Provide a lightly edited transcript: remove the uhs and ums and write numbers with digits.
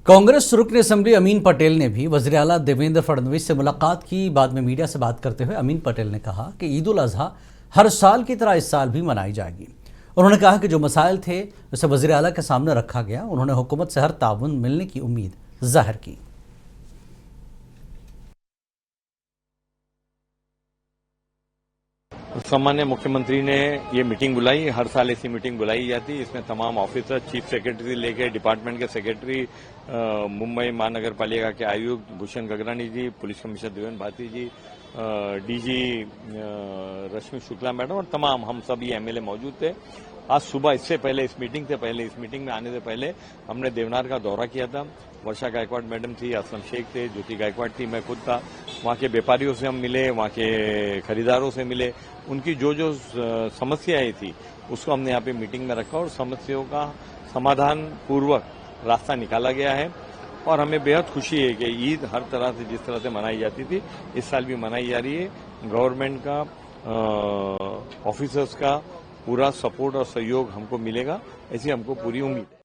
कांग्रेस रुकन असेंबली अमीन पटेल ने भी वज़ीर आला देवेंद्र फडणवीस से मुलाकात की। बाद में मीडिया से बात करते हुए अमीन पटेल ने कहा कि ईद उल अजहा हर साल की तरह इस साल भी मनाई जाएगी। उन्होंने कहा कि जो मसाइल थे उसे वज़ीर आला के सामने रखा गया। उन्होंने हुकूमत से हर ताउन मिलने की उम्मीद जाहिर की। सम्मान्य मुख्यमंत्री ने ये मीटिंग बुलाई। हर साल ऐसी मीटिंग बुलाई जाती है। इसमें तमाम ऑफिसर, चीफ सेक्रेटरी से लेकर डिपार्टमेंट के सेक्रेटरी, मुंबई महानगर पालिका के आयुक्त भूषण गगरानी जी, पुलिस कमिश्नर देवेंद्र भारती जी, डीजी रश्मि शुक्ला मैडम और तमाम हम सभी एमएलए मौजूद थे। आज सुबह इससे पहले इस मीटिंग में आने से पहले हमने देवनार का दौरा किया था। वर्षा गायकवाड़ मैडम थी, असलम शेख थे, ज्योति गायकवाड़ थी, मैं खुद था। वहां के व्यापारियों से हम मिले, वहां के खरीदारों से मिले। उनकी जो जो समस्याएं थी उसको हमने यहाँ पे मीटिंग में रखा और समस्याओं का समाधान पूर्वक रास्ता निकाला गया है। और हमें बेहद खुशी है कि ईद हर तरह से जिस तरह से मनाई जाती थी इस साल भी मनाई जा रही है। गवर्नमेंट का, ऑफिसर्स का पूरा सपोर्ट और सहयोग हमको मिलेगा, ऐसी हमको पूरी उम्मीद है।